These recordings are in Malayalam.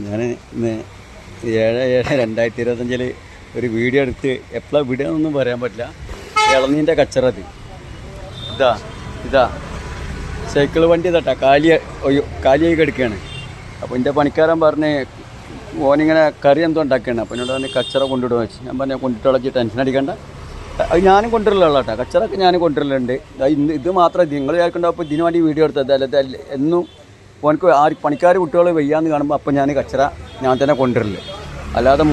ഞാൻ ഇന്ന് 7/7/2025 ഒരു വീഡിയോ എടുത്ത് എപ്പോഴാണ് വിടുകയെന്നൊന്നും പറയാൻ പറ്റില്ല. ഇളനീൻ്റെ കച്ചറത് ഇതാ സൈക്കിൾ വണ്ടി തട്ടാ കാലിയായി കിടക്കുകയാണ്. അപ്പോൾ എൻ്റെ പണിക്കാരൻ പറഞ്ഞ് ഓനിങ്ങനെ കറി എന്തോ ഉണ്ടാക്കുകയാണ്. അപ്പോൾ എന്നോട് പറഞ്ഞ് കച്ചറ കൊണ്ടിടുക വെച്ച് ഞാൻ പറഞ്ഞാൽ കൊണ്ടിട്ടുള്ള ടെൻഷൻ അടിക്കണ്ട, അത് ഞാനും കൊണ്ടുവരില്ല കേട്ടോ. കച്ചറൊക്കെ ഞാനും കൊണ്ടുവരലുണ്ട്. ഇത് മാത്രം നിങ്ങൾ കേൾക്കണ്ടോ. അപ്പോൾ ഇതിന് വേണ്ടി വീഡിയോ എടുത്തത് അല്ലാതെ എന്നും ഓനക്ക് പണിക്കാർ കുട്ടികൾ വയ്യാന്ന് കാണുമ്പോൾ അപ്പോൾ ഞാൻ കച്ചറ ഞാൻ തന്നെ കൊണ്ടുവരില്ല. അല്ലാതെ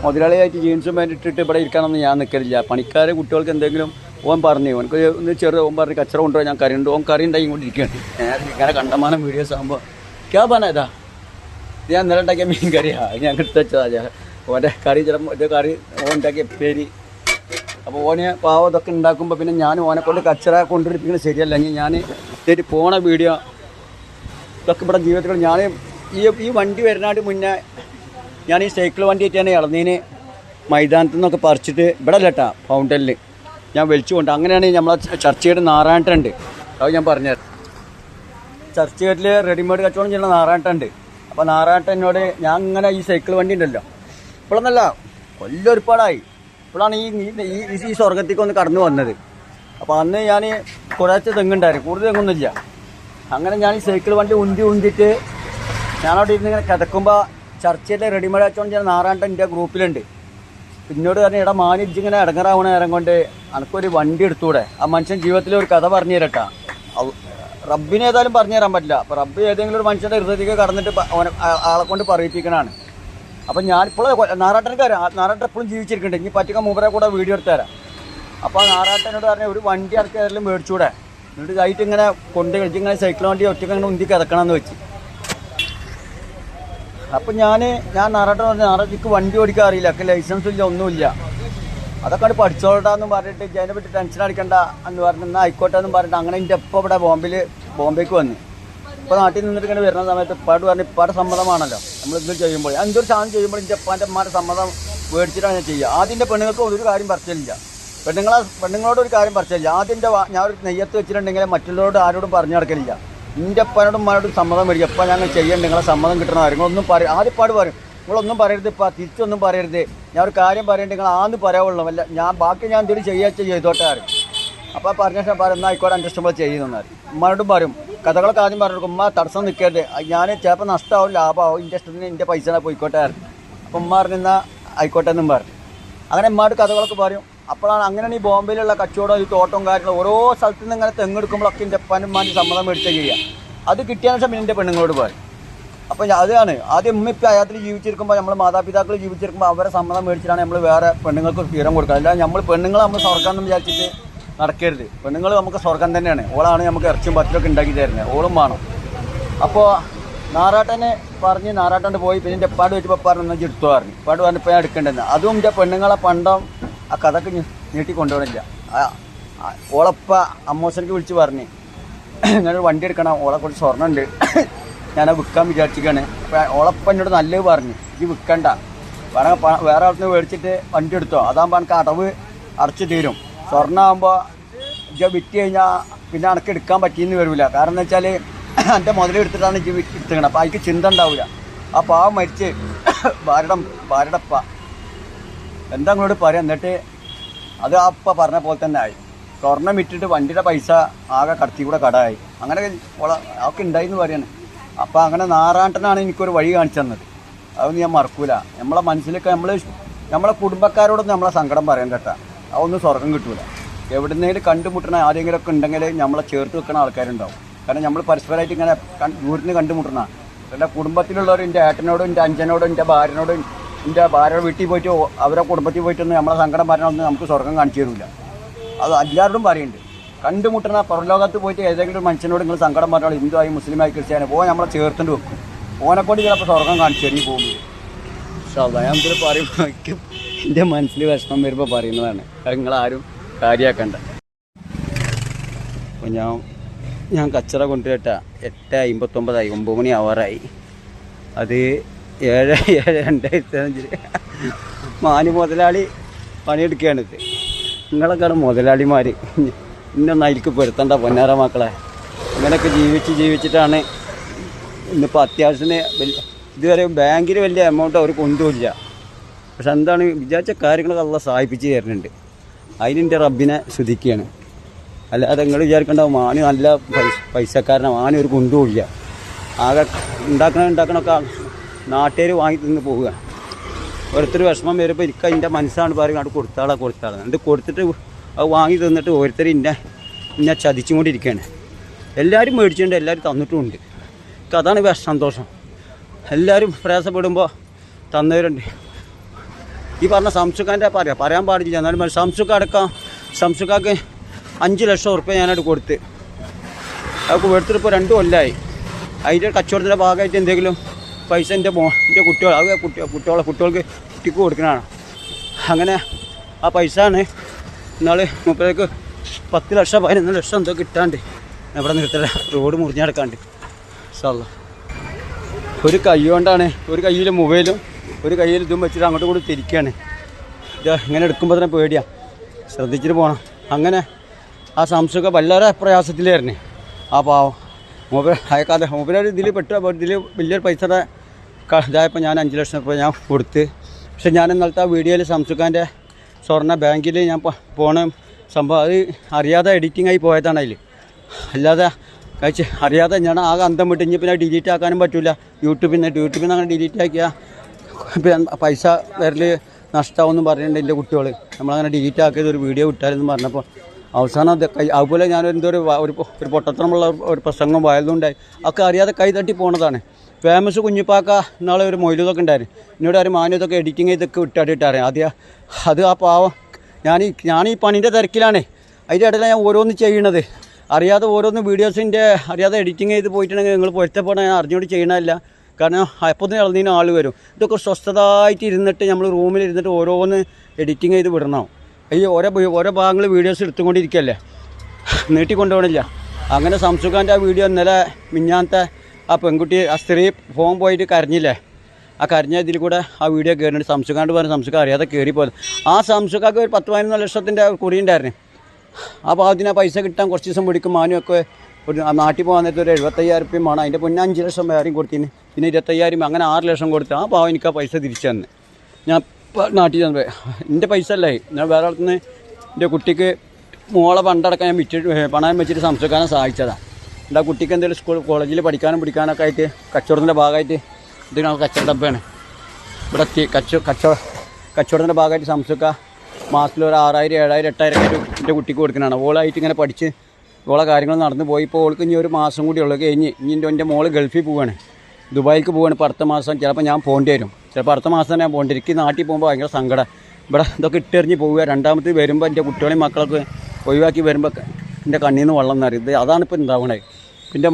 മുതലാളിയായിട്ട് ജീൻസും പാൻറ്റ് ഇട്ടിട്ട് ഇവിടെ ഇരിക്കാനൊന്നും ഞാൻ നിൽക്കലില്ല. പണിക്കാർ കുട്ടികൾക്ക് എന്തെങ്കിലും ഓൻ പറഞ്ഞു ഓനക്ക് ഒന്ന് ഓൻ പറഞ്ഞ് കച്ചറ കൊണ്ടുപോയി ഞാൻ കറി ഉണ്ട് ഓൻ കറി ഉണ്ടാക്കി കൊണ്ടിരിക്കുകയാണ്. ഇങ്ങനെ കണ്ടമാനം വീഡിയോസ് ആകുമ്പോൾ ക്യാ പറഞ്ഞ ഇതാ ഞാൻ ഇന്നലെ ഉണ്ടാക്കിയ മീൻ കറിയാണ് ഞാൻ എടുത്ത് വെച്ചതാ. ഓൻ്റെ കറി ചിലപ്പോൾ ഇത് കറി ഓൻ ഉണ്ടാക്കിയ പേര്. അപ്പോൾ ഓന് പാവം ഇതൊക്കെ ഉണ്ടാക്കുമ്പോൾ പിന്നെ ഞാൻ ഓനെ കൊണ്ട് കച്ചറ കൊണ്ടുവരിപ്പിക്കുന്നത് ശരിയല്ലെങ്കിൽ ഞാൻ ഇതിട്ട് പോണ വീഡിയോ ഇതൊക്കെ ഇവിടെ ജീവിതത്തിൽ ഞാൻ ഈ വണ്ടി വരുന്നതിന് മുന്നേ ഞാൻ ഈ സൈക്കിൾ വണ്ടി ആയിട്ടാണ് ഇളനീന് മൈതാനത്തു നിന്നൊക്കെ പറിച്ചിട്ട് ഇവിടെ അല്ലട്ടാ ഫൗണ്ടനിൽ ഞാൻ വലിച്ചുകൊണ്ട് അങ്ങനെയാണ് നമ്മളെ ചർച്ചയുടെ നാറായട്ടുണ്ട്. അത് ഞാൻ പറഞ്ഞത് ചർച്ചയിൽ റെഡിമെയ്ഡ് കച്ചവടം ചെയ്യുന്ന നാറായട്ടുണ്ട്. അപ്പോൾ നാറായട്ടനോട് ഞാൻ ഇങ്ങനെ ഈ സൈക്കിൾ വണ്ടി ഉണ്ടല്ലോ ഇപ്പോഴൊന്നല്ല കൊല്ലൊരുപാടായി ഇപ്പോഴാണ് ഈ സ്വർഗത്തേക്ക് ഒന്ന് കടന്നു വന്നത്. അപ്പോൾ അന്ന് ഞാൻ കുറച്ച് തെങ്ങുണ്ടായിരുന്നു, കൂടുതൽ തെങ്ങൊന്നുമില്ല. അങ്ങനെ ഞാൻ ഈ സൈക്കിൾ വണ്ടി ഉന്തിയിട്ട് ഞാനവിടെ ഇരുന്ന് ഇങ്ങനെ കിടക്കുമ്പോൾ ചർച്ചയിലെ റെഡിമെയ്ഡ് കച്ചവടം ചെയ്യുന്ന നാറായട്ടൻ എൻ്റെ ഗ്രൂപ്പിലുണ്ട്. പിന്നോട് പറഞ്ഞ ഇട മാനിച്ച് ഇങ്ങനെ ഇടങ്ങറാവണ നേരം കൊണ്ട് എനിക്കൊരു വണ്ടി എടുത്തൂടെ. ആ മനുഷ്യൻ ജീവിതത്തിൽ ഒരു കഥ പറഞ്ഞു തരട്ടാ. റബ്ബിനെ ഏതായാലും പറഞ്ഞു തരാൻ പറ്റില്ല. അപ്പോൾ റബ്ബ് ഏതെങ്കിലും ഒരു മനുഷ്യൻ്റെ ഹൃദയത്തേക്ക് കടന്നിട്ട് ആളെ കൊണ്ട് പറയിപ്പിക്കണതാണ്. അപ്പം ഞാനിപ്പോൾ നാറാട്ടനക്ക് അറിയാം, നാറാട്ടൻ എപ്പോഴും ജീവിച്ചിരിക്കുന്നുണ്ട്. ഇനി പറ്റിക്കാൻ മൂപ്പരെ കൂടെ വീഡിയോ എടുത്തു തരാം. അപ്പോൾ നാറാട്ടനോട് പറഞ്ഞ ഒരു വണ്ടി എനിക്ക് ഏതെങ്കിലും മേടിച്ചൂടെ, എന്നിട്ട് ഇതായിട്ട് ഇങ്ങനെ കൊണ്ട് കളിച്ച് ഇങ്ങനെ സൈക്കിൾ വണ്ടി ഒറ്റയ്ക്ക് അങ്ങനെ ഉന്തി കിടക്കണമെന്ന് വെച്ച്. അപ്പം ഞാൻ നാറാട്ടൻ പറഞ്ഞു നാറാട്ടിക്ക് വണ്ടി ഓടിക്കാൻ അറിയില്ല, ഒക്കെ ലൈസൻസും ഇല്ല ഒന്നുമില്ല, അതൊക്കെ അവിടെ പഠിച്ചോളട്ടാന്ന് പറഞ്ഞിട്ട് അതിനെ പറ്റി ടെൻഷൻ അടിക്കണ്ട എന്ന് പറഞ്ഞ് എന്നാൽ ആയിക്കോട്ടെ എന്ന് പറഞ്ഞിട്ട് അങ്ങനെ എൻ്റെ ഇപ്പം ഇവിടെ ബോംബേക്ക് വന്നു. ഇപ്പോൾ നാട്ടിൽ നിന്നിട്ട് ഇങ്ങനെ വരുന്ന സമയത്ത് ഇപ്പാട് പറഞ്ഞ് ഇപ്പാടെ സമ്മതമാണല്ലോ നമ്മളിത് ചെയ്യുമ്പോൾ എന്തൊരു സാധനം ചെയ്യുമ്പോൾ എൻ്റെ അപ്പാൻ്റെ അമ്മമാരുടെ സമ്മതം മേടിച്ചിട്ടാണ് ഞാൻ ചെയ്യുക. ആദ്യം എൻ്റെ പെണ്ണുങ്ങൾക്ക് ഒരു കാര്യം പറിച്ചില്ല, പെണ്ണുങ്ങളോട് ഒരു കാര്യം പറിച്ചില്ല. ആദ്യം ഞാൻ ഒരു നെയ്യത്ത് വെച്ചിട്ടുണ്ടെങ്കിൽ മറ്റുള്ളവരോട് ആരോടും പറഞ്ഞു നടക്കലില്ല. എൻ്റെ അപ്പനോടും അമ്മയോടും സമ്മതം മേടിക്കും. അപ്പം ഞങ്ങൾ ചെയ്യേണ്ട നിങ്ങളെ സമ്മതം കിട്ടണ കാര്യങ്ങളൊന്നും ആദ്യം പാട് പറയും നിങ്ങളൊന്നും പറയരുത്, ഇപ്പം തിരിച്ചൊന്നും പറയരുത്, ഞാൻ ഒരു കാര്യം പറയേണ്ടത് നിങ്ങൾ ആന്ന് പറയാവുള്ളൂ, അല്ല ബാക്കി ഞാൻ എന്തെങ്കിലും ചെയ്തോട്ടെ ആരും. അപ്പോൾ പറഞ്ഞ ശേഷം പറയുന്ന ആയിക്കോട്ടെ എൻ്റെ ഇഷ്ടം പോലെ ചെയ്യുന്നവർ ഉമ്മയോടും പറയും. കഥകളൊക്കെ ആദ്യം പറഞ്ഞു കൊടുക്കും, ഉമ്മ തടസ്സം നിൽക്കരുത്, ഞാൻ ചിലപ്പോൾ നഷ്ടമാവും ലാഭമാവും, എൻ്റെ ഇഷ്ടത്തിന് എൻ്റെ പൈസ പോയിക്കോട്ടെ ആയിരുന്നു. അപ്പം ഉമ്മ പറഞ്ഞാൽ ആയിക്കോട്ടെ എന്നും പറഞ്ഞു. അങ്ങനെ ഉമ്മയോട് കഥകളൊക്കെ പറയും. അപ്പോഴാണ് അങ്ങനെയാണ് ഈ ബോംബെയിലുള്ള കച്ചവടം, ഈ തോട്ടവും കാര്യങ്ങളും ഓരോ സ്ഥലത്തു നിന്ന് ഇങ്ങനെ തെങ്ങെടുക്കുമ്പോഴൊക്കെ എൻ്റെ അപ്പനും ഉമ്മാൻ്റെ സമ്മതം മേടിച്ചാൽ ചെയ്യുക. അത് കിട്ടിയതിന് ശേഷം പിന്നെ എൻ്റെ പെണ്ണുങ്ങളോട് പറയും. അപ്പോൾ അതാണ് ആദ്യം ഉമ്മ ഇപ്പം അയാത്തിൽ ജീവിച്ചിരിക്കുമ്പോൾ നമ്മൾ മാതാപിതാക്കൾ ജീവിച്ചിരിക്കുമ്പോൾ അവരെ സമ്മതം മേടിച്ചിട്ടാണ് നമ്മൾ വേറെ പെണ്ണുങ്ങൾക്ക് തീരം കൊടുക്കുക. അല്ല നമ്മൾ പെണ്ണുങ്ങളെ നമ്മൾ സ്വർഗം എന്ന് വിചാരിച്ചിട്ട് നടക്കരുത്. പെണ്ണുങ്ങൾ നമുക്ക് സ്വർഗം തന്നെയാണ്, ഓളാണ് നമുക്ക് ഇറച്ചിയും പത്തിലൊക്കെ ഉണ്ടാക്കി തരുന്നത്, ഓളും വേണം. അപ്പോൾ നാറാട്ടനെ പറഞ്ഞ് നാറാട്ടൻ്റെ പോയി പിന്നെ എൻ്റെ എപ്പാട് വെച്ചപ്പോൾ പറഞ്ഞ് എടുത്തു പറഞ്ഞു. എപ്പാട് പറഞ്ഞപ്പോൾ ഞാൻ എടുക്കേണ്ടത് അതും എൻ്റെ പെണ്ണുങ്ങളെ പണ്ടം ആ കഥക്ക് നീട്ടി കൊണ്ടുപോകണില്ല. ഓളപ്പ അമ്മോസനക്ക് വിളിച്ച് പറഞ്ഞ് ഞാനൊരു വണ്ടി എടുക്കണം, ഓളെ കുറച്ച് സ്വർണ്ണമുണ്ട്, ഞാനത് വിൽക്കാൻ വിചാരിച്ചിരിക്കുകയാണ്. അപ്പോൾ ഓളപ്പ എന്നോട് നല്ലത് പറഞ്ഞു, ഇത് വിൽക്കണ്ട, വേറെ ആൾക്ക് മേടിച്ചിട്ട് വണ്ടി എടുത്തോ, അതാകുമ്പോൾ എനിക്ക് അടവ് അടച്ചു തീരും. സ്വർണ്ണമാകുമ്പോൾ ഇത് വിറ്റ് കഴിഞ്ഞാൽ പിന്നെ എനിക്ക് എടുക്കാൻ പറ്റിയെന്ന് വരില്ല. കാരണം എന്ന് വെച്ചാൽ എൻ്റെ മുതലെടുത്തിട്ടാണ് ഇത് എടുത്തിക്കണം. അപ്പോൾ അതിക്ക് ചിന്ത ഉണ്ടാവില്ല. ആ പാവം മരിച്ച് ഭാര്യടപ്പ എന്താ അങ്ങോട്ട് പറയാം. എന്നിട്ട് അത് അപ്പ പറഞ്ഞ പോലെ തന്നെ ആയി. സ്വർണ്ണം വിറ്റിട്ട് വണ്ടിയുടെ പൈസ ആകെ കടത്തി കൂടെ കടമായി. അങ്ങനെ അവർക്ക് ഉണ്ടായിന്ന് പറയാണ്. അപ്പോൾ അങ്ങനെ നാറാട്ടനാണ് എനിക്കൊരു വഴി കാണിച്ചു തന്നത്. അതൊന്നും ഞാൻ മറക്കൂല. നമ്മളെ മനസ്സിലൊക്കെ നമ്മളെ കുടുംബക്കാരോടൊന്നും നമ്മളെ സങ്കടം പറയാൻ കേട്ടാ, അതൊന്നും സ്വർഗം കിട്ടൂല. എവിടുന്നേലും കണ്ടുമുട്ടണ ആരെങ്കിലുമൊക്കെ ഉണ്ടെങ്കിൽ നമ്മളെ ചേർത്ത് വെക്കുന്ന ആൾക്കാരുണ്ടാവും. കാരണം നമ്മൾ പരസ്പരമായിട്ട് ഇങ്ങനെ ദൂരത്തിന് കണ്ടുമുട്ടണ എൻ്റെ കുടുംബത്തിലുള്ളവർ എൻ്റെ ഏട്ടനോടും എൻ്റെ അഞ്ചനോടും എൻ്റെ ഭാര്യനോടും എൻ്റെ ഭാര്യയുടെ വീട്ടിൽ പോയിട്ട് അവരെ കുടുംബത്തിൽ പോയിട്ടൊന്നും നമ്മളെ സങ്കടം പറയാനൊന്നും നമുക്ക് സ്വർഗം കാണിച്ചു തരില്ല. അത് എല്ലാവരോടും പറയുന്നുണ്ട്. കണ്ടുമുട്ടണ പുറലോകത്ത് പോയിട്ട് ഏതെങ്കിലും ഒരു മനുഷ്യനോട് നിങ്ങൾ സങ്കടം പറഞ്ഞാൽ ഹിന്ദുവായി മുസ്ലിമായി ക്രിസ്ത്യാനി നമ്മളെ ചേർത്തുകൊണ്ട് വെക്കും. ഓനെക്കൊണ്ട് ചിലപ്പോൾ സ്വർഗം കാണിച്ചു തരും പോകുമ്പോൾ. ഞാൻ ഇതിൽ പറയുമ്പോൾ എൻ്റെ മനസ്സിൽ വിഷമം വരുമ്പോൾ പറയുന്നതാണ്, അത് നിങ്ങളാരും കാര്യമാക്കണ്ട. അപ്പോൾ ഞാൻ കച്ചറ കൊണ്ടുവരട്ടാ 8:59 9 മണി ആവാറായി. അത് 7/7/2025 മാന് മുതലാളി പണിയെടുക്കുകയാണിത്. നിങ്ങളൊക്കെയാണ് മുതലാളിമാർ, ഇന്നൊന്നും അതിലേക്ക് പെടുത്തണ്ട പൊന്നാറ മക്കളെ. ഇങ്ങനെയൊക്കെ ജീവിച്ചിട്ടാണ് ഇന്നിപ്പോൾ അത്യാവശ്യത്തിന് ഇതുവരെ ബാങ്കിൽ വലിയ എമൗണ്ട് അവർ കൊണ്ടുപോയില്ല. പക്ഷെ എന്താണ് വിചാരിച്ച കാര്യങ്ങളൊക്കെ അള്ളാഹ് സഹായിപ്പിച്ച് തരുന്നുണ്ട്. അതിനെൻ്റെ റബ്ബിനെ സ്തുതിക്കുകയാണ്. അല്ലാതെ നിങ്ങൾ വിചാരിക്കേണ്ടാവും മാന് നല്ല പൈസക്കാരനാണ്, മാന് ഒരു കൊണ്ടുപോയില്ല. ആകെ ഉണ്ടാക്കണമൊക്കെ നാട്ടുകാർ വാങ്ങി തിന്ന് പോവുക. ഓരോരുത്തർ വിഷമം വരുമ്പോൾ എനിക്ക് അതിൻ്റെ മനസ്സാണ് പറയും അവിടെ കൊടുത്താളാണ് എന്നിട്ട് കൊടുത്തിട്ട് അത് വാങ്ങി തിന്നിട്ട് ഓരോരുത്തർ ഇന്നെ ചതിച്ചും കൊണ്ടിരിക്കുകയാണ്. എല്ലാവരും മേടിച്ചിട്ടുണ്ട്, എല്ലാവരും തന്നിട്ടുമുണ്ട്. എനിക്ക് അതാണ് സന്തോഷം. എല്ലാവരും പ്രയാസപ്പെടുമ്പോൾ തന്നവരുണ്ട്. ഈ പറഞ്ഞ സംസുഖാൻ്റെ പറയാൻ പാടില്ല, എന്നാലും സംസുഖാക്ക് 5 ലക്ഷം ഉറുപ്പ്യ ഞാനവിടെ കൊടുത്ത്. അതൊക്കെ എടുത്തിട്ട് ഇപ്പോൾ 2 കൊല്ലമായി. അതിൻ്റെ കച്ചവടത്തിൻ്റെ ഭാഗമായിട്ട് എന്തെങ്കിലും പൈസ എൻ്റെ കുട്ടികൾ അത് കുട്ടികൾക്ക് കൊടുക്കണതാണ്. അങ്ങനെ ആ പൈസ ആണ് ഇന്നാൾ മുപ്പതേക്ക് 10 ലക്ഷം 11 ലക്ഷം എന്തോ കിട്ടാണ്ട് ഇവിടെ നിർത്തല. റോഡ് മുറിഞ്ഞടക്കാണ്ട് ഇൻഷാല്ലാ. ഒരു കൈ കൊണ്ടാണ്, ഒരു കയ്യിൽ മൊബൈലും ഒരു കയ്യിൽ ഇതും വെച്ചിട്ട് അങ്ങോട്ടും കൂടി തിരിക്കുകയാണ്. ഇത് ഇങ്ങനെ എടുക്കുമ്പോൾ തന്നെ പേടിയാണ്, ശ്രദ്ധിച്ചിട്ട് പോകണം. അങ്ങനെ ആ സംസുഖ വളരെ പ്രയാസത്തിലായിരുന്നു. ആ പാവം മൊബൈൽ അയക്കാതെ മൊബൈൽ ഇതിൽ വലിയൊരു പൈസ ഇതായപ്പോൾ ഞാൻ 5 ലക്ഷം രൂപ ഞാൻ കൊടുത്ത്. പക്ഷെ ഞാൻ ഇന്നലത്തെ ആ വീഡിയോയിൽ സംസുഖാൻ്റെ സ്വർണ്ണ ബാങ്കിൽ ഞാൻ പോണ സംഭവം അത് അറിയാതെ എഡിറ്റിംഗ് ആയി പോയതാണ്. അതിൽ അല്ലാതെ അറിയാതെ ഞാൻ ആകെ അന്തം വിട്ട് ഇനി പിന്നെ ഡിലീറ്റ് ആക്കാനും പറ്റില്ല. യൂട്യൂബിൽ നിന്ന് അങ്ങനെ ഡിലീറ്റ് ആക്കിയാൽ പൈസ വരൽ നഷ്ടമാവെന്നും പറഞ്ഞിട്ടുണ്ട് എൻ്റെ കുട്ടികൾ. നമ്മളങ്ങനെ ഡിലീറ്റ് ആക്കിയത് ഒരു വീഡിയോ വിട്ടാലെന്ന് പറഞ്ഞപ്പോൾ അവസാനം അതുപോലെ ഞാനെന്തോ ഒരു പൊട്ടത്തരമുള്ള ഒരു പ്രസംഗം വയലുണ്ടായി. ഒക്കെ അറിയാതെ കൈ തട്ടി പോണതാണ്. ഫേമസ് കുഞ്ഞിപ്പാക്ക നാളെ ഒരു മൊയിലൊക്കെ ഉണ്ടായിരുന്നു. എന്നോട് ആരും മാനിയതൊക്കെ എഡിറ്റിങ് ചെയ്തൊക്കെ വിട്ടാട്ടിട്ടറിയാം. അത് ആ പാവം ഞാൻ ഈ പണീൻ്റെ തിരക്കിലാണ്. അതിൻ്റെ ഇടയിലാണ് ഞാൻ ഓരോന്ന് ചെയ്യണത്. അറിയാതെ ഓരോന്ന് വീഡിയോസിൻ്റെ അറിയാതെ എഡിറ്റിങ് ചെയ്ത് പോയിട്ടുണ്ടെങ്കിൽ നിങ്ങൾ പൊരുത്തപ്പെടാൻ ഞാൻ അറിഞ്ഞുകൊണ്ട് ചെയ്യണമല്ല. കാരണം അപ്പോൾ തന്നെ ഇളനീന് ആൾ വരും. ഇതൊക്കെ സ്വസ്ഥതായിട്ട് ഇരുന്നിട്ട് നമ്മൾ റൂമിലിരുന്നിട്ട് ഓരോന്ന് എഡിറ്റിങ് ചെയ്ത് വിടണം. ഈ ഓരോ ഭാഗങ്ങൾ വീഡിയോസ് എടുത്തുകൊണ്ടിരിക്കുകയല്ലേ, നീട്ടിക്കൊണ്ടുപോകണില്ല. അങ്ങനെ സംസുഖാൻ്റെ ആ വീഡിയോ ഇന്നലെ മിഞ്ഞാന്നത്തെ ആ പെൺകുട്ടി ആ സ്ത്രീ ഫോൺ പോയിട്ട് കരഞ്ഞില്ലേ, ആ കരഞ്ഞ ഇതിൽ കൂടെ ആ വീഡിയോ കയറിയിട്ട് സംസുഖാണ്ട് പറഞ്ഞ് സംസുഖം അറിയാതെ കയറിപ്പോയത്. ആ സംസുഖക്ക് ഒരു 10-11 ലക്ഷത്തിൻ്റെ കുറി ഉണ്ടായിരുന്നു. ആ പാവത്തിന് ആ പൈസ കിട്ടാൻ കുറച്ച് ദിവസം പിടിക്കും. മാനുമൊക്കെ ഒരു നാട്ടിൽ പോകാൻ നേരത്തെ ഒരു 75,000 റുപ്യം വേണം. അതിൻ്റെ പിന്നെ 5 ലക്ഷം വേറെയും കൊടുത്തിന്, പിന്നെ 25,000 അങ്ങനെ 6 ലക്ഷം കൊടുത്ത്. ആ പാവം എനിക്ക് ആ പൈസ തിരിച്ചു തന്നെ. ഞാൻ നാട്ടിൽ ചെന്ന് എൻ്റെ പൈസ അല്ലേ, ഞാൻ വേറെ അടുത്തുനിന്ന് എൻ്റെ കുട്ടിക്ക് മോളെ പണ്ടടക്കം ഞാൻ പണയം വെച്ചിട്ട് സംസുഖാനെ സഹായിച്ചതാണ്. എൻ്റെ ആ കുട്ടിക്ക് എന്തെങ്കിലും കോളേജിൽ പഠിക്കാനും പിടിക്കാനൊക്കെ ആയിട്ട് കച്ചവടത്തിൻ്റെ ഭാഗമായിട്ട് ഇതിനാണ് കച്ചവട ഡബ്ബയാണ് ഇവിടെ കച്ചവടത്തിൻ്റെ ഭാഗമായിട്ട് സംസുഖ മാസത്തിൽ ഒരു 6,000, 7,000, 8,000 ഒക്കെ എൻ്റെ കുട്ടിക്ക് കൊടുക്കുന്നതാണ്. ഓളായിട്ട് ഇങ്ങനെ പഠിച്ച് ഓളെ കാര്യങ്ങൾ നടന്നു പോയി. ഇപ്പോൾ ഓൾക്ക് ഇനി ഒരു മാസം കൂടി ഉള്ളത് കഴിഞ്ഞ് ഇനി എൻ്റെ മോള് ഗൾഫിൽ പോവുകയാണ്, ദുബായിക്ക് പോവുകയാണ്. ഇപ്പോൾ അടുത്ത മാസം ചിലപ്പോൾ ഞാൻ പോകേണ്ടി വരും. ചിലപ്പോൾ അടുത്ത മാസം തന്നെ ഞാൻ പോകേണ്ടി വരും. എനിക്ക് നാട്ടിൽ പോകുമ്പോൾ ഭയങ്കര സങ്കടം. ഇവിടെ ഇതൊക്കെ ഇട്ടെറിഞ്ഞ് പോവുക. രണ്ടാമത് വരുമ്പോൾ എൻ്റെ കുട്ടികളെയും മക്കളൊക്കെ ഒഴിവാക്കി വരുമ്പോൾ എൻ്റെ കണ്ണിൽ നിന്ന് വെള്ളം നിറയും. അതാണിപ്പോൾ ഉണ്ടാവണേ. പിന്നെ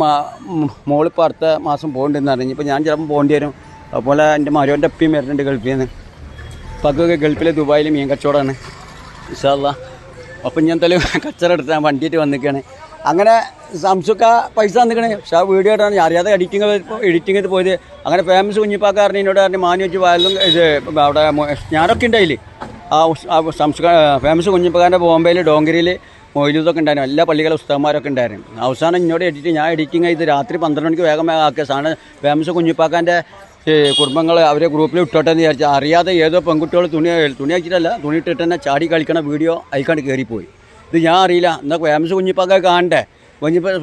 മോളിപ്പോൾ അടുത്ത മാസം പോകേണ്ടതെന്ന് അറിഞ്ഞു. ഇപ്പോൾ ഞാൻ ചിലപ്പോൾ പോകേണ്ടി വരും. അതുപോലെ എൻ്റെ മരുവൻ്റെ അപ്പയും വരുന്നുണ്ട് ഗൾഫിൽ നിന്ന്. പക്കൊക്കെ ഗൾഫിലെ ദുബായിൽ മീൻ കച്ചവടമാണ് ഇൻഷാ അല്ലാ. അപ്പം ഞാൻ എന്തായാലും കച്ചവടം എടുത്ത് ഞാൻ വണ്ടിയിട്ട് വന്നിരിക്കുകയാണ്. അങ്ങനെ സംസുഖ പൈസ തന്നിക്കണേ. പക്ഷേ ആ വീഡിയോ ആയിട്ടാണ് അറിയാതെ എഡിറ്റിങ് ചെയ്ത് പോയത്. അങ്ങനെ ഫേമസ് കുഞ്ഞിപ്പാക്കാരനെ എന്നോട് പറഞ്ഞ് മാനി വെച്ച് വയലും ഇത് അവിടെ ഞാനൊക്കെ ഉണ്ടായില്ലേ. ആ സംസുഖ ഫേമസ് കുഞ്ഞിപ്പാക്കാരൻ്റെ ബോംബെയിൽ ഡോങ്കരിയിൽ മൊയ്ലൂതൊക്കെ ഉണ്ടായിരുന്നു. എല്ലാ പള്ളികളെ ഉസ്താദന്മാരൊക്കെ ഉണ്ടായിരുന്നു. അവസാനം ഇന്നോട് ഞാൻ എഡിറ്റിങ് ചെയ്ത് രാത്രി 12 മണിക്ക് വേഗം ആക്കിയ സാധനം ഫേമസ് കുഞ്ഞിപ്പാക്കാൻ്റെ കുടുംബങ്ങൾ അവരെ ഗ്രൂപ്പിൽ ഇട്ടോട്ടെ എന്ന് വിചാരിച്ചാൽ അറിയാതെ ഏതോ പെൺകുട്ടികൾ തുണി അയച്ചിട്ടല്ല, തുണി ഇട്ടിട്ട് തന്നെ ചാടി കളിക്കണ വീഡിയോ അയക്കാണ്ട് കയറിപ്പോയി. ഇത് ഞാൻ അറിയില്ല. എന്നാൽ ഫേമസ് കുഞ്ഞിപ്പാക്ക കാണണ്ടേ.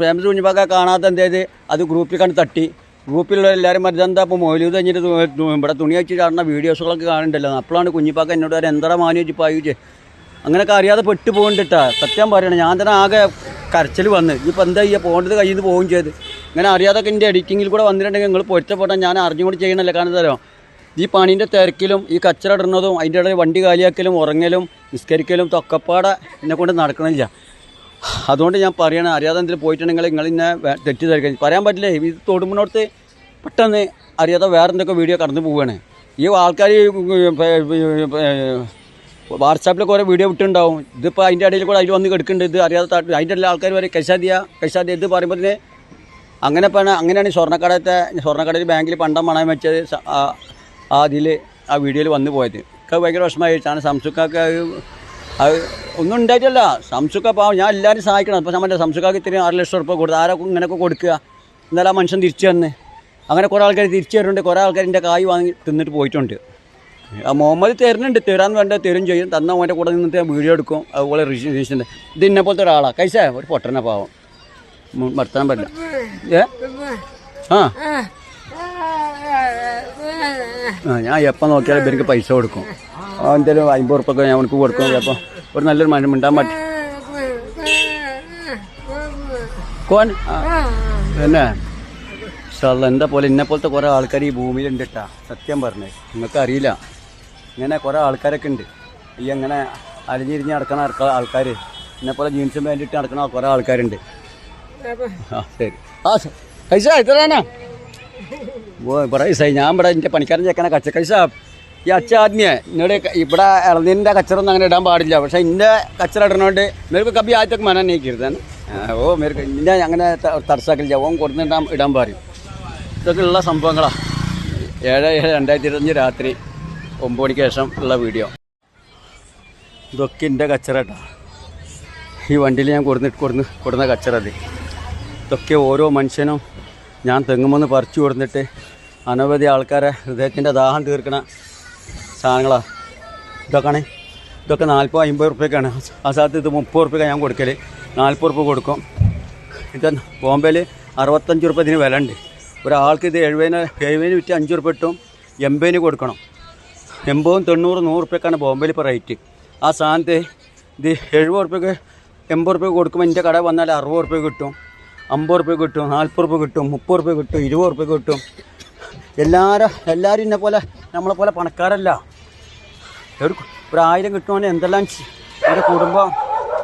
ഫേമസ് കുഞ്ഞിപ്പാക്ക കാണാത്ത എന്തേത് അത് ഗ്രൂപ്പിൽ കണ്ട് തട്ടി. ഗ്രൂപ്പിലുള്ള എല്ലാവരും മരുന്നെന്താ ഇപ്പോൾ മൊയ്ലൂത് കഴിഞ്ഞിട്ട് ഇവിടെ തുണി അയച്ച് കാണുന്ന വീഡിയോസുകളൊക്കെ കാണണ്ടല്ലോ. അപ്പോഴാണ് കുഞ്ഞിപ്പാക്ക എന്നോട് പറയാൻ എന്താ മാനി വെച്ച് പായിച്ച് അങ്ങനെയൊക്കെ അറിയാതെ പെട്ട് പോകണ്ടിട്ടാ. സത്യം പറയണം, ഞാൻ തന്നെ ആകെ കരച്ചിൽ വന്ന് ഇപ്പോൾ എന്താ ചെയ്യുക, പോകേണ്ടത് കയ്യിൽ നിന്ന് പോവുകയും ചെയ്ത്. ഇങ്ങനെ അറിയാതൊക്കെ എൻ്റെ എഡിറ്റിങ്ങിൽ കൂടെ വന്നിട്ടുണ്ടെങ്കിൽ നിങ്ങൾ പൊരുത്തപ്പെട്ടാൽ ഞാൻ അറിഞ്ഞുകൊണ്ട് ചെയ്യണമല്ലോ. കാരണം തരാം ഈ പണീൻ്റെ തിരക്കിലും ഈ കച്ചറ ഇടുന്നതും അതിൻ്റെ ഇടയിൽ വണ്ടി കാലിയാക്കലും ഉറങ്ങലും നിസ്കരിക്കലും തൊക്കപ്പാടെ എന്നെ കൊണ്ട് നടക്കണില്ല. അതുകൊണ്ട് ഞാൻ പറയണം, അറിയാതെ എന്തെങ്കിലും പോയിട്ടുണ്ടെങ്കിൽ നിങ്ങൾ ഇന്നെ തെറ്റിദ്ധരിക്കാൻ പറയാൻ പറ്റില്ല. ഇത് തൊടുമ്പോഴത്ത് പെട്ടെന്ന് അറിയാതെ വേറെ എന്തൊക്കെ വീഡിയോ കടന്നു പോവുകയാണ്. ഈ ആൾക്കാർ വാട്സാപ്പിൽ കുറേ വീഡിയോ വിട്ടുണ്ടാവും. ഇതിപ്പോൾ അതിൻ്റെ ഇടയിൽ കൂടെ അതിൽ വന്ന് കിടക്കുന്നുണ്ട്. ഇത് അറിയാതെ അതിൻ്റെ എല്ലാ ആൾക്കാർ വരെ കൈസാദിയ ഇത് പറയുമ്പോൾ തന്നെ അങ്ങനെയാണ് സ്വർണ്ണക്കടയിൽ ബാങ്കിൽ പണ്ടം പണയം വെച്ചത് അതിൽ ആ വീഡിയോയിൽ വന്നു പോയത്. ഒക്കെ ഭയങ്കര വിഷമമായിട്ടാണ്. സംസുഖക്ക് അത് ഒന്നും ഉണ്ടായിട്ടല്ല. സംസുഖ പാവം ഞാൻ എല്ലാവരും സഹായിക്കണം. അപ്പോൾ നമ്മുടെ സംസുഖക്ക് ഇത്രയും 6 ലക്ഷം റുപ്യ കൊടുത്ത് ആരൊക്കെ ഇങ്ങനെയൊക്കെ കൊടുക്കുക. എന്നാലും ആ മനുഷ്യൻ തിരിച്ചു തന്ന് അങ്ങനെ കുറേ ആൾക്കാർ തിരിച്ചു വരുന്നുണ്ട്, കുറേ ആൾക്കാർ എൻ്റെ കായ് വാങ്ങി തിന്നിട്ട് പോയിട്ടുണ്ട്. ആ മുഹമ്മദ് തരുന്നുണ്ട്, തരാൻ വേണ്ട തരും ചെയ്യും. തന്ന അവൻ്റെ കൂടെ നിന്നിട്ട് വീഡിയോ എടുക്കും. അതുപോലെ റീഷൻ്റെ ഇത് ഇന്നെ പോലത്തെ ഒരാളാണ്. കൈസ ഒരു പൊട്ടനെ പാവം, വർത്താൻ പറ്റില്ല. ആ ഞാൻ എപ്പോൾ നോക്കിയാലും ഇവർക്ക് പൈസ കൊടുക്കും. എന്തെങ്കിലും 50 ഉറുപ്പൊക്കെ ഞാൻ അവനക്ക് കൊടുക്കും. ചിലപ്പോൾ ഒരു നല്ലൊരു മനുഷ്യൻ മിണ്ടാൻ പറ്റും. കോൻ പിന്നെ എന്താ പോലെ ഇന്നെ പോലത്തെ കുറേ ആൾക്കാർ ഈ ഭൂമിയിലുണ്ട് കേട്ടാ. സത്യം പറഞ്ഞേ, നിങ്ങൾക്ക് അറിയില്ല. ഇങ്ങനെ കുറേ ആൾക്കാരൊക്കെ ഉണ്ട്. ഈ അങ്ങനെ അലിഞ്ഞിരിഞ്ഞ് നടക്കുന്ന ആൾക്കാർ, എന്നെപ്പോലെ ജീൻസും പാൻറ് ഇട്ട് നടക്കുന്ന കുറേ ആൾക്കാരുണ്ട്. ആ ശരി. ആ കൈസ ഇത്രയാണോ? ഓ ഇവിടെ കൈസായി. ഞാൻ ഇവിടെ എൻ്റെ പണിക്കാരൻ ചേക്കണ കൈസ ഈ അച്ഛ ആദ്യമേ എന്നോട് ഇവിടെ ഇളനീരിൻ്റെ കച്ചറൊന്നും അങ്ങനെ ഇടാൻ പാടില്ല. പക്ഷേ എൻ്റെ കച്ചറ ഇടണോണ്ട് മേർക്ക് കബി ആദ്യമൊക്കെ മനം നീക്കരുതാണ്. ഓ മേർക്ക് ഇന്നെ അങ്ങനെ തടസ്സാക്കില്ല. ഓൻ കൊടുത്തിട്ടാൻ ഇടാൻ പാടും. ഇതൊക്കെ ഉള്ള സംഭവങ്ങളാണ്. 7/7/2025 രാത്രി 9 മണിക്ക് ശേഷം ഉള്ള വീഡിയോ. ഇതൊക്കെ എൻ്റെ കച്ചറ കേട്ടോ. ഈ വണ്ടിയിൽ ഞാൻ കൊടുന്ന കച്ചറ അത്. ഇതൊക്കെ ഓരോ മനുഷ്യനും ഞാൻ തെങ്ങുമെന്ന് പറിച്ചു കൊടുത്തിട്ട് അനവധി ആൾക്കാരെ ഹൃദയത്തിൻ്റെ ദാഹം തീർക്കണ സാധനങ്ങളാണ്. ഇതൊക്കെ 40-50 ഉറുപ്പ്യക്കാണ്. ആ സ്ഥലത്ത് ഇത് 30 ഉറുപ്പ്യക്കാണ് ഞാൻ കൊടുക്കൽ. 40 ഉറുപ്പ്യ കൊടുക്കും. ഇത് ബോംബെയിൽ 65 ഉറുപ്പ്യ ഇതിന് വില ഉണ്ട്. ഒരാൾക്ക് ഇത് 70 വിറ്റ് 5 ഉറുപ്പ്യ കിട്ടും. 80 കൊടുക്കണം. 80, 90, 100 ഉറുപ്പ്യക്കാണ് ബോംബെയിൽ ഇപ്പോൾ റേറ്റ്. ആ സാധനത്ത് ഇത് 70 ഉറുപ്പ്യക്ക് 80 ഉറുപ്പ്യ കൊടുക്കുമ്പോൾ എൻ്റെ കട വന്നാൽ 60 ഉറുപ്പ്യ കിട്ടും, 50 ഉറുപ്പ്യ കിട്ടും, 40 ഉറുപ്പ്യ കിട്ടും, 30 ഉറുപ്പ്യ കിട്ടും, 20 ഉറുപ്പ്യ കിട്ടും. എല്ലാവരും ഇന്നെ പോലെ നമ്മളെ പോലെ പണക്കാരല്ല. ഒരു 1000 കിട്ടുവാണെങ്കിൽ എന്തെല്ലാം ഒരു കുടുംബം.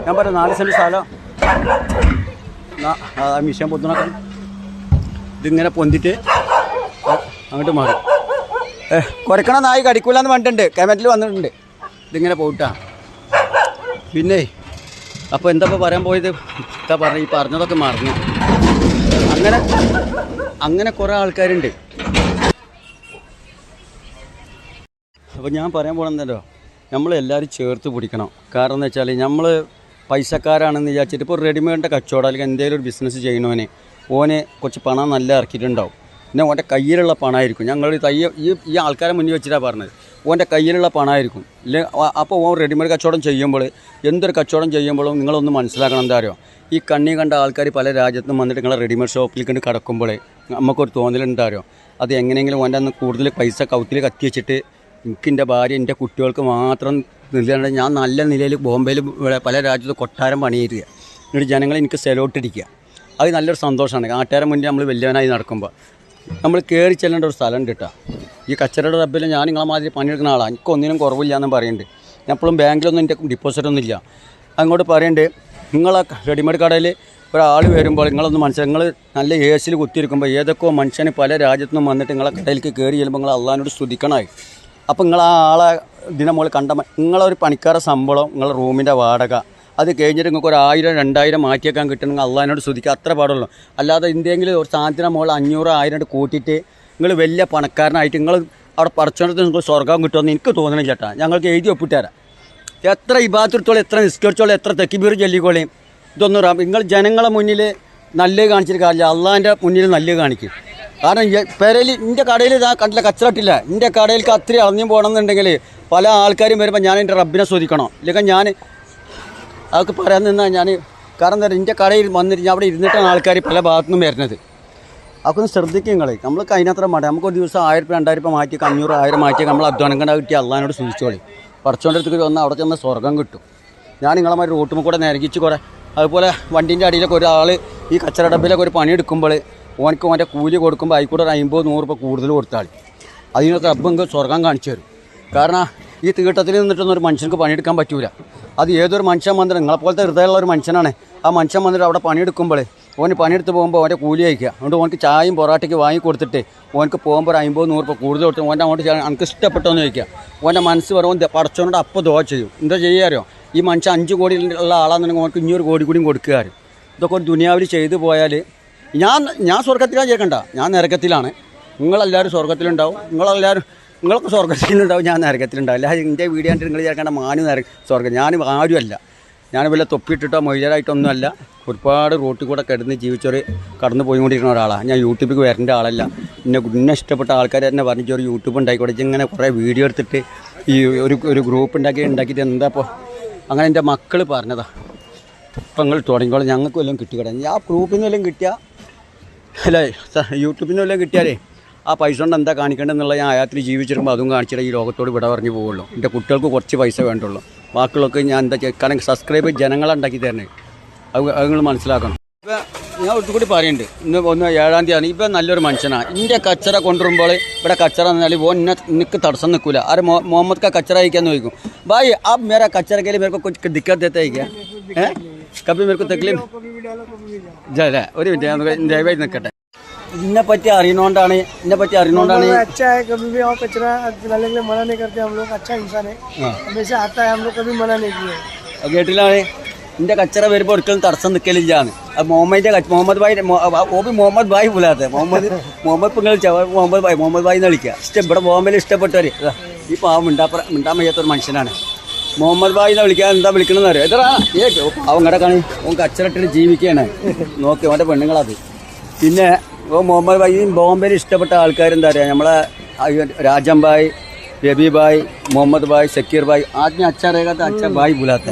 ഞാൻ പറയാം 4 സെൻറ്റ് സ്ഥലം മിഷൻ പൊത്തുണക്കം ഇതിങ്ങനെ പൊന്തിട്ട് അങ്ങോട്ട് മാറും. കുറയ്ക്കണ നായി കടിക്കൂലെന്ന് പറഞ്ഞിട്ടുണ്ട്. കമൻറ്റിൽ വന്നിട്ടുണ്ട്. ഇതിങ്ങനെ പോയിട്ടാ. പിന്നെ അപ്പോൾ എന്താ പറയാൻ പോയത്? എന്താ പറഞ്ഞ ഈ പറഞ്ഞതൊക്കെ മറന്നു. അങ്ങനെ കുറേ ആൾക്കാരുണ്ട്. അപ്പോൾ ഞാൻ പറയാൻ പോകണമെന്നല്ലോ, നമ്മളെല്ലാവരും ചേർത്ത് പിടിക്കണം. കാരണം എന്ന് വെച്ചാൽ നമ്മൾ പൈസക്കാരാണെന്ന് വിചാരിച്ചിട്ട് ഇപ്പോൾ റെഡിമെയ്ഡിൻ്റെ കച്ചവടം അല്ലെങ്കിൽ എന്തെങ്കിലും ഒരു ബിസിനസ് ചെയ്യണവന് ഓന് കുറച്ച് പണം നല്ല ഇറക്കിയിട്ടുണ്ടാവും. പിന്നെ ഓൻ്റെ കയ്യിലുള്ള പണമായിരിക്കും. ഞങ്ങൾ ഈ ആൾക്കാരെ മുന്നിൽ വെച്ചിട്ടാണ് പറഞ്ഞത്. ഓൻ്റെ കയ്യിലുള്ള പണമായിരിക്കും. ഇല്ല അപ്പോൾ ഓൻ റെഡിമെയ്ഡ് കച്ചവടം ചെയ്യുമ്പോൾ, എന്തൊരു കച്ചവടം ചെയ്യുമ്പോഴും നിങ്ങളൊന്ന് മനസ്സിലാക്കണം. എന്താ അറിയോ, ഈ കണ്ണി കണ്ട ആൾക്കാർ പല രാജ്യത്തും വന്നിട്ട് നിങ്ങളെ റെഡിമെയ്ഡ് ഷോപ്പിൽ കണ്ട് കിടക്കുമ്പോൾ നമുക്കൊരു തോന്നലുണ്ടാരോ, അത് എങ്ങനെയെങ്കിലും ഓൻ്റെ അന്ന് കൂടുതൽ പൈസ കൗത്തിൽ കത്തി വെച്ചിട്ട് എനിക്ക് എൻ്റെ ഭാര്യ എൻ്റെ കുട്ടികൾക്ക് മാത്രം നിലനിർത്തി ഞാൻ നല്ല നിലയിൽ ബോംബെയിൽ പല രാജ്യത്തും കൊട്ടാരം പണിയിരിക്കുക. എന്നിട്ട് ജനങ്ങൾ എനിക്ക് സെലോട്ടിടിക്കുക. അത് നല്ലൊരു സന്തോഷമാണ്. നാട്ടുകാരെ മുന്നേ നമ്മൾ വലിയവനായി നടക്കുമ്പോൾ നമ്മൾ കയറി ചെല്ലേണ്ട ഒരു സ്ഥലം കിട്ടുക. ഈ കച്ചറയുടെ റബ്ബിൽ ഞാൻ നിങ്ങളെ മാതിരി പണിയെടുക്കുന്ന ആളാണ്. എനിക്കൊന്നിനും കുറവില്ല എന്ന് പറയുന്നുണ്ട്. ഞാൻ എപ്പോഴും ബാങ്കിലൊന്നും എൻ്റെ ഡിപ്പോസിറ്റൊന്നും ഇല്ല. അങ്ങോട്ട് പറയുന്നുണ്ട്, നിങ്ങളെ റെഡിമെയ്ഡ് കടയിൽ ഒരാൾ വരുമ്പോൾ നിങ്ങളൊന്ന് മനസ്സിലാക്കി, നിങ്ങൾ നല്ല ഏസിൽ കുത്തിയിരിക്കുമ്പോൾ ഏതൊക്കെയോ മനുഷ്യന് പല രാജ്യത്തുനിന്നും വന്നിട്ട് നിങ്ങളെ കടയിലേക്ക് കയറി ചെല്ലുമ്പോൾ നിങ്ങൾ അള്ളാഹിനോട് സ്തുതിക്കണമായി. അപ്പോൾ നിങ്ങൾ ആ ആളെ ഇതിനെ മുകളിൽ കണ്ട നിങ്ങളൊരു പണിക്കാര ശമ്പളം, നിങ്ങളുടെ റൂമിൻ്റെ വാടക, അത് കഴിഞ്ഞിട്ട് നിങ്ങൾക്ക് ഒരു 1000-2000 മാറ്റിയേക്കാൻ കിട്ടണമെങ്കിൽ അള്ളാഹിനോട് സ്തുതിക്കുക. അത്ര പാടുള്ളൂ. അല്ലാതെ എന്തെങ്കിലും ഒരു സാധനത്തിന് മുകളിൽ 500-1000 കൂട്ടിയിട്ട് നിങ്ങൾ വലിയ പണക്കാരനായിട്ട് നിങ്ങൾ അവിടെ പടച്ചോണ്ടത്ത് നിങ്ങൾക്ക് സ്വർഗ്ഗം കിട്ടുമെന്ന് എനിക്ക് തോന്നണം ചേട്ടാ. ഞങ്ങൾക്ക് എഴുതി ഒപ്പിട്ടുതരാം. എത്ര ഇബാദത്തോളം, എത്ര നിസ്കരിച്ചോളം, എത്ര തെക്കിബീർ ചൊല്ലിക്കോളയും, ഇതൊന്നും നിങ്ങൾ ജനങ്ങളെ മുന്നിൽ നല്ലത് കാണിച്ചിട്ട് കാര്യമില്ല. അള്ളാഹിൻ്റെ മുന്നിൽ നല്ലത് കാണിക്കും. കാരണം പെരയിൽ എൻ്റെ കടയിൽ ഇതാ കണ്ടില്ല, കച്ചറട്ടില്ല. എൻ്റെ കടയിലേക്ക് അത്ര അറിഞ്ഞു പോകണമെന്നുണ്ടെങ്കിൽ പല ആൾക്കാരും വരുമ്പോൾ ഞാൻ എൻ്റെ റബ്ബിനെ സ്തുതിക്കണം. ഇല്ലെങ്കിൽ ഞാൻ അതൊക്കെ പറയാൻ നിന്നാൽ ഞാൻ, കാരണം എന്താ പറയുക, എൻ്റെ കടയിൽ വന്നിട്ട് അവിടെ ഇരുന്നിട്ടാണ് ആൾക്കാർ പല ഭാഗത്തുനിന്നും വരുന്നത്. അതൊക്കെ ഒന്ന് ശ്രദ്ധിക്കും നിങ്ങൾ. നമ്മൾക്ക് അതിനത്ര മട. നമുക്കൊരു ദിവസം 1000-2000 മാറ്റിയൊക്കെ 500-1000 മാറ്റിയൊക്കെ നമ്മൾ അധ്വാനം കണ്ട കിട്ടിയ അള്ളാഹിനോട് സ്തുതിച്ചോളി. പടച്ചോൻ്റെ അടുത്തേക്ക് വന്നാൽ അവിടെ ചെന്ന സ്വർഗ്ഗം കിട്ടും. ഞാൻ നിങ്ങളെ മാതിരി റോട്ടുമ്പോൾ കൂടെ നിരകിച്ച് കുറേ, അതുപോലെ വണ്ടീൻ്റെ അടിയിലൊക്കെ ഒരാൾ ഈ കച്ചറ ഡബ്ബിലൊക്കെ ഒരു പണിയെടുക്കുമ്പോൾ ഓനക്ക് ഓൻ്റെ കൂലി കൊടുക്കുമ്പോൾ ആയിക്കൂടെ ഒരു 50-100 രൂപ കൂടുതൽ കൊടുത്താൽ അതിനൊക്കെ റബ്ബ് സ്വർഗ്ഗം കാണിച്ചു തരും. കാരണം ഈ തീട്ടത്തിൽ നിന്നിട്ടൊന്നും ഒരു മനുഷ്യർക്ക് പണിയെടുക്കാൻ പറ്റൂല. അത് ഏതൊരു മനുഷ്യൻ വന്നിട്ട് നിങ്ങളെപ്പോലത്തെ ഹൃദയമുള്ള ഒരു മനുഷ്യനാണ്. ആ മനുഷ്യൻ വന്നിട്ട് അവിടെ പണിയെടുക്കുമ്പോൾ ഓന് പണിയെടുത്ത് പോകുമ്പോൾ ഓൻ്റെ കൂലി അയക്കുക. അതുകൊണ്ട് ഓനക്ക് ചായയും പൊറാട്ടയ്ക്ക് വാങ്ങി കൊടുത്തിട്ട് ഓനക്ക് പോകുമ്പോൾ 50-100 രൂപ കൂടുതൽ കൊടുത്ത് ഓൻ്റെ അങ്ങോട്ട് എനിക്ക് ഇഷ്ടപ്പെട്ടോന്ന് ചോദിക്കുക. ഓൻ്റെ മനസ്സ് പറയുമ്പോൾ പടച്ചോനോട് അപ്പോൾ ദുആ ചെയ്യും. എന്താ ചെയ്യാറോ, ഈ മനുഷ്യൻ 5 കോടി ഉള്ള ആളാണെന്നുണ്ടെങ്കിൽ ഓനക്ക് 500 കോടി കൂടിയും കൊടുക്കുക. ഇതൊക്കെ ഒരു ദുനിയാവിൽ ചെയ്തു പോയാൽ ഞാൻ സ്വർഗ്ഗത്തിലാണ് ചേർക്കണ്ട, ഞാൻ നരകത്തിലാണ്. നിങ്ങളെല്ലാവരും സ്വർഗ്ഗത്തിലുണ്ടാവും. നിങ്ങളൊക്കെ സ്വർഗ്ഗത്തിലുണ്ടാവും, ഞാൻ നരകത്തിലുണ്ടാവും. അല്ലാതെ എൻ്റെ വീഡിയോ കണ്ടിട്ട് നിങ്ങൾ ചേർക്കേണ്ട മാനു സ്വർഗ്ഗം. ഞാൻ ആരുമല്ല. ഞാൻ വല്ല തൊപ്പിയിട്ടിട്ടോ മൊയ്യരായിട്ടൊന്നുമല്ല. ഒരുപാട് റോട്ടിൽ കൂടെ കിടന്ന് ജീവിച്ചൊരു കടന്നു പോയിക്കൊണ്ടിരിക്കുന്ന ഒരാളാണ്. ഞാൻ യൂട്യൂബിലേക്ക് വരേണ്ട ആളല്ല. എന്നെ ഇഷ്ടപ്പെട്ട ആൾക്കാർ തന്നെ പറഞ്ഞിട്ട് ഒരു യൂട്യൂബ് ഉണ്ടായിക്കോട്ടെ, ഇങ്ങനെ കുറേ വീഡിയോ എടുത്തിട്ട് ഈ ഒരു ഗ്രൂപ്പ് ഉണ്ടാക്കിയിട്ട് എന്താ ഇപ്പോൾ അങ്ങനെ എൻ്റെ മക്കൾ പറഞ്ഞതാണ്. ഇപ്പം നിങ്ങൾ തുടങ്ങിക്കോളാം, ഞങ്ങൾക്ക് വല്ലതും കിട്ടിക്കട. ആ ഗ്രൂപ്പിൽ നിന്ന് വല്ലതും കിട്ടിയാൽ അല്ലേ യൂട്യൂബിൽ നിന്ന് വല്ലതും കിട്ടിയാലേ ആ പൈസ കൊണ്ട് എന്താ കാണിക്കേണ്ടതെന്നുള്ള ഞാൻ ആയത്തിൽ ജീവിച്ചിരുമ്പോൾ അതും കാണിച്ചിട്ട് ഈ ലോകത്തോട് വിട പറഞ്ഞു പോവുള്ളൂ. എൻ്റെ കുട്ടികൾക്ക് കുറച്ച് പൈസ വേണ്ടുള്ളൂ, ബാക്കിയുള്ളവർക്ക് ഞാൻ എന്താ കാരണം സബ്സ്ക്രൈബ് ജനങ്ങളെ ഉണ്ടാക്കി തരണേ. അത് നിങ്ങൾ മനസ്സിലാക്കണം. ഇപ്പം ഞാൻ ഒട്ടുകൂടി പറയുന്നുണ്ട്, ഇന്ന് 7-ാം തീയതി ആണ്. ഇപ്പം നല്ലൊരു മനുഷ്യനാണ്. എൻ്റെ കച്ചറ കൊണ്ടുവരുമ്പോൾ ഇവിടെ കച്ചറ എന്നാൽ എനിക്ക് തടസ്സം നിൽക്കില്ല. ആര് മുഹമ്മദ് കാ കച്ചറ അയക്കാന്ന് ചോദിക്കും. ഭായ് ആ മേരാ കച്ചറ के लिए मेरे को कुछ दिक्कत देता है क्या? कभी मेरे को तकलीफ ഒരു മിനിറ്റ് ദയവായി നിൽക്കട്ടെ. ഇതിനെപ്പറ്റി അറിയുന്നോണ്ടാണ് अच्छा है, कभी भी और कचरा फैलाने के लिए मना नहीं करते हम लोग. अच्छा इंसान है, हमेशा आता है, हम लोग कभी मना नहीं किया. കേട്ടില്ലാണ് എൻ്റെ കച്ചറ വരുമ്പോൾ ഒരിക്കലും തടസ്സം നിൽക്കലില്ലാന്ന്. മുഹമ്മദ് ഭായ് പുലാത്തെ മുഹമ്മദ് മുഹമ്മദ് ഭായ് എന്ന് വിളിക്കുക. ഇവിടെ ബോംബെയിൽ ഇഷ്ടപ്പെട്ടവർ ഈ പാവം മിണ്ടാൻ വയ്യാത്തൊരു മനുഷ്യനാണ്. മുഹമ്മദ് ഭായ് എന്ന് വിളിക്കാൻ എന്താ വിളിക്കണമെന്ന് അറിയാം. എത്ര അവൻ കിടക്കാണ്, ഓൻ കച്ചറട്ടിട്ട് ജീവിക്കുകയാണ്. നോക്കി അവൻ്റെ പെണ്ണുങ്ങളത്. പിന്നെ മുഹമ്മദ് ഭായ് ബോംബെയിൽ ഇഷ്ടപ്പെട്ട ആൾക്കാരെന്താ പറയുക, നമ്മളെ രാജം ഭായ്, രബി ഭായ്, മുഹമ്മദ് ഭായ്, സക്കീർ ഭായ്. ആദ്യം അച്ഛനേക്കാത്ത അച്ഛൻ ഭായ് പുലാത്ത,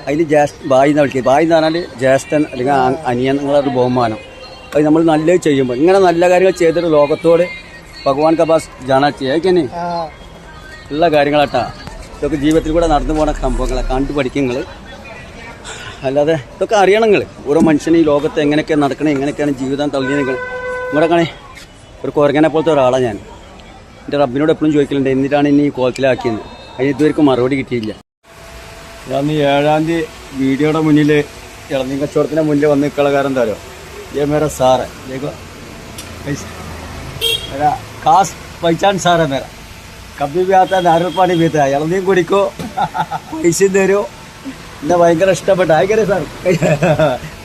അതിന് ഭായ് എന്ന് വിളിക്കുക. ഭായ് എന്ന് പറഞ്ഞാൽ ജ്യേഷ്ഠൻ അല്ലെങ്കിൽ അനിയൻ എന്നുള്ളൊരു ബഹുമാനം. അത് നമ്മൾ നല്ലത് ചെയ്യുമ്പോൾ ഇങ്ങനെ നല്ല കാര്യങ്ങൾ ചെയ്തിട്ട് ലോകത്തോട് ഭഗവാൻ കബാസ് ജാനാ ചെയ്യാൻ ഉള്ള കാര്യങ്ങളാട്ടാ. ഇതൊക്കെ ജീവിതത്തിൽ കൂടെ നടന്നു പോകുന്ന സംഭവങ്ങളെ കണ്ടു പഠിക്കുങ്ങൾ. അല്ലാതെ ഇതൊക്കെ അറിയണങ്ങൾ. ഓരോ മനുഷ്യന് ഈ ലോകത്ത് എങ്ങനെയൊക്കെയാണ് നടക്കണേ, എങ്ങനെയൊക്കെയാണ് ജീവിതം തള്ളി നിൽക്കണേ. ഇങ്ങോട്ടൊക്കെ ഒരു കുരങ്ങനെ പോലത്തെ ഒരാളാണ് ഞാൻ. എൻ്റെ റബ്ബിനോട് എപ്പോഴും ചോദിക്കലുണ്ട് എന്നിട്ടാണ് ഇനി ഈ കോലത്തിലാക്കിയെന്ന്. അതിന് ഇതുവരെക്കും മറുപടി കിട്ടിയില്ല. ഞാൻ 7-ാം തീയതി വീഡിയോയുടെ മുന്നിൽ ഇളനീ കച്ചവടത്തിൻ്റെ മുന്നിൽ വന്ന് നിൽക്കുള്ള കാരണം എന്താ പറയുക, ये मेरा सार है, देखो मेरा खास पहचान सार है मेरा. कभी भी आता है नारियल पानी पीता है, इളനീ കുടിക്കോ പൈസ തരുമോ. എന്നെ ഭയങ്കര ഇഷ്ടപ്പെട്ട ആയിക്കരെ സാർ.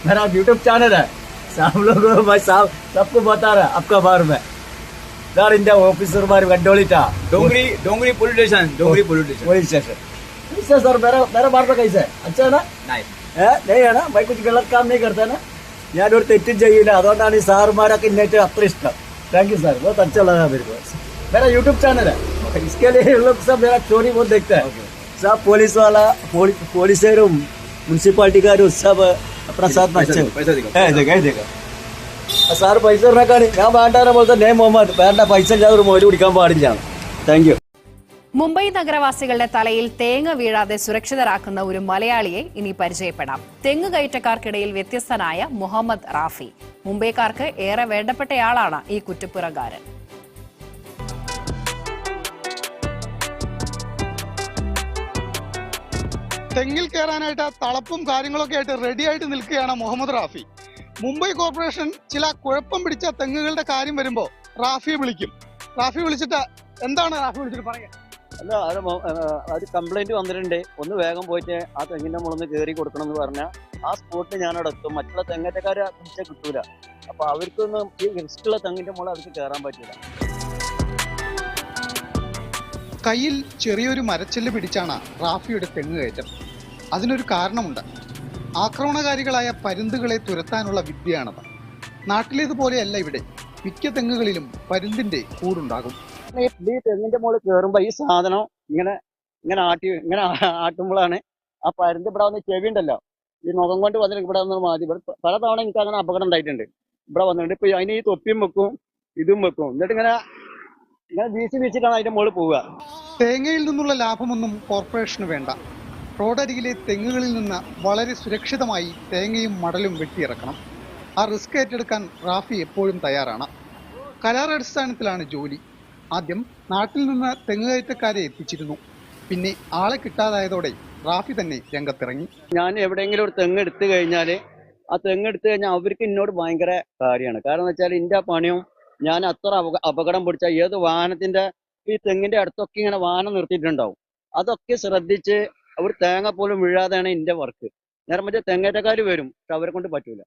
मेरा यूट्यूब चैनल है, सब लोग मैं सबको बता रहा आपका बारे में. इधर इंडिया ऑफिसर मार गड्डोलीटा डोंगरी पुलिस स्टेशन. कैसे सर मेरा बार में कैसे अच्छा है ना? नहीं है ना, मैं कुछ गलत काम नहीं करता ना. ഞാനൊരു തെറ്റും ചെയ്യില്ല. അതുകൊണ്ടാണ് ഈ സാറുമാരൊക്കെ ഇന്നേറ്റ് അത്ര ഇഷ്ടം. താങ്ക് यू सर, बहुत अच्छा लगा मेरे को. मेरा यूट्यूब चैनल है, इसके लिए लोग सब मेरा स्टोरी बहुत देखते हैं. सब पुलिस वाला പോലീസുകാരും മുനിസിപ്പാലിറ്റിക്കാരും सब अपना साथ में अच्छे देखा. സാറ് പൈസ ഉണ്ടാക്കാണ്. ഞാൻ വേണ്ടാരെ പോലത്തെ നേ മുഹമ്മദ് വേണ്ട, പൈസ ഇല്ലാതെ ഒരു മോര് കുടിക്കാൻ പാടില്ല. Thank you. മുംബൈ നഗരവാസികളുടെ തലയിൽ തേങ്ങ വീഴാതെ സുരക്ഷിതരാക്കുന്ന ഒരു മലയാളിയെ ഇനി പരിചയപ്പെടാം. തെങ്ങ് കയറ്റക്കാർക്കിടയിൽ വ്യത്യസ്തനായ മുഹമ്മദ് റാഫി. മുംബൈക്കാർക്ക് ഏറെ വേണ്ടപ്പെട്ടയാളാണ് ഈ കുറ്റിപ്പുറക്കാരൻ. തെങ്ങിൽ കയറാനായിട്ട് തളപ്പും കാര്യങ്ങളൊക്കെ ആയിട്ട് റെഡി ആയിട്ട് നിൽക്കുകയാണ് മുഹമ്മദ് റാഫി. മുംബൈ കോർപ്പറേഷൻ ചില കുഴപ്പം പിടിച്ച തെങ്ങുകളുടെ കാര്യം വരുമ്പോൾ റാഫിയെ വിളിക്കും. റാഫി വിളിച്ചിട്ട് എന്താണ് റാഫി വിളിച്ചിട്ട് പറയാ? അല്ല, ഒരു കംപ്ലൈന്റ് വന്നിട്ടുണ്ട്, ഒന്ന് വേഗം പോയിട്ട് ആ തെങ്ങിന്റെ മുളന്ന് കയറി കൊടുക്കണം എന്ന് പറഞ്ഞാൽ ആ സ്പോട്ടിൽ ഞാൻ അവിടെ എത്തും. മറ്റുള്ള തെങ്ങറ്റക്കാരെ പിടിച്ചാൽ കിട്ടൂല. അപ്പൊ അവർക്കൊന്നും ഈ റിസ്ക്കുള്ള തെങ്ങിന്റെ മുള അവർക്ക് കയറാൻ പറ്റില്ല. കയ്യിൽ ചെറിയൊരു മരച്ചില്ല് പിടിച്ചാണ് റാഫിയുടെ തെങ്ങ് കയറ്റം. അതിനൊരു കാരണമുണ്ട്. ആക്രമണകാരികളായ പരുന്തുകളെ തുരത്താനുള്ള വിദ്യയാണത്. നാട്ടിലേതുപോലെയല്ല ഇവിടെ. മിക്ക തെങ്ങുകളിലും പരുന്തിന്റെ കൂടുണ്ടാകും. ഈ തെങ്ങിന്റെ മുകളിൽ കയറുമ്പോ ഈ സാധനം ഇങ്ങനെ ആട്ടുമ്പോഴാണ് ആ പരുന്ത് ഇവിടെ വന്ന് ചെവി ഉണ്ടല്ലോ, ഈ മുഖം കൊണ്ട് വന്നിട്ട് ഇവിടെ വന്നത് മാതി. പല തവണ എനിക്ക് അങ്ങനെ അപകടം ഉണ്ടായിട്ടുണ്ട്. ഇവിടെ വന്നിട്ടുണ്ട്. ഇപ്പൊ അതിന് ഈ തൊപ്പിയും വെക്കും ഇതും വെക്കും. എന്നിട്ട് ഇങ്ങനെ വീശിട്ടാണ് അതിന്റെ മുകളിൽ പോവുക. തേങ്ങയിൽ നിന്നുള്ള ലാഭമൊന്നും കോർപ്പറേഷന് വേണ്ട. റോഡരികിലെ തെങ്ങുകളിൽ നിന്ന് വളരെ സുരക്ഷിതമായി തേങ്ങയും മടലും വെട്ടിയിറക്കണം. ആ റിസ്ക് ഏറ്റെടുക്കാൻ റാഫി എപ്പോഴും തയ്യാറാണ്. കരാർ അടിസ്ഥാനത്തിലാണ് ജോലി. ആദ്യം നാട്ടിൽ നിന്ന് തെങ്ങുകയറ്റക്കാരെ എത്തിച്ചിരുന്നു. പിന്നെ ആളെ കിട്ടാതായതോടെ റാഫി തന്നെ രംഗത്തിറങ്ങി. ഞാൻ എവിടെയെങ്കിലും ഒരു തെങ്ങ് എടുത്തു കഴിഞ്ഞാൽ അവർക്ക് എന്നോട് ഭയങ്കര കാര്യമാണ്. കാരണം എന്ന് വെച്ചാൽ എൻ്റെ പണിയും ഞാൻ അത്ര അപകടം പിടിച്ച ഏത് വാഹനത്തിന്റെ ഈ തെങ്ങിന്റെ അടുത്തൊക്കെ ഇങ്ങനെ വാഹനം നിർത്തിയിട്ടുണ്ടാവും. അതൊക്കെ ശ്രദ്ധിച്ച് അവർ തേങ്ങ പോലും വീഴാതെയാണ് എൻ്റെ വർക്ക്. നേരം മറ്റേ തെങ്ങേറ്റക്കാർ വരും, പക്ഷെ അവരെ കൊണ്ട് പറ്റൂല.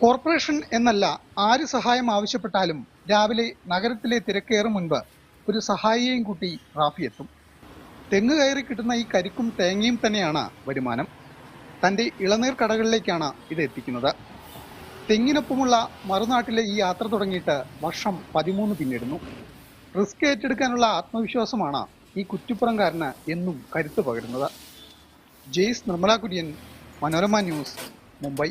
കോർപ്പറേഷൻ എന്നല്ല, ആര് സഹായം ആവശ്യപ്പെട്ടാലും രാവിലെ നഗരത്തിലെ തിരക്കേറും മുൻപ് ഒരു സഹായിയെയും കൂട്ടി റാഫി എത്തും. തെങ്ങ് കയറി കിട്ടുന്ന ഈ കരിക്കും തേങ്ങയും തന്നെയാണ് വരുമാനം. തൻ്റെ ഇളനീർ കടകളിലേക്കാണ് ഇത് എത്തിക്കുന്നത്. തെങ്ങിനൊപ്പമുള്ള മറുനാട്ടിലെ ഈ യാത്ര തുടങ്ങിയിട്ട് വർഷം 13 പിന്നിടുന്നു. റിസ്ക് ഏറ്റെടുക്കാനുള്ള ആത്മവിശ്വാസമാണ് ഈ കുറ്റിപ്പുറംകാരന് എന്നും കരുത്ത് പകരുന്നത്. ജെയ്സ് നിർമ്മല കുര്യൻ, മനോരമ ന്യൂസ്, മുംബൈ.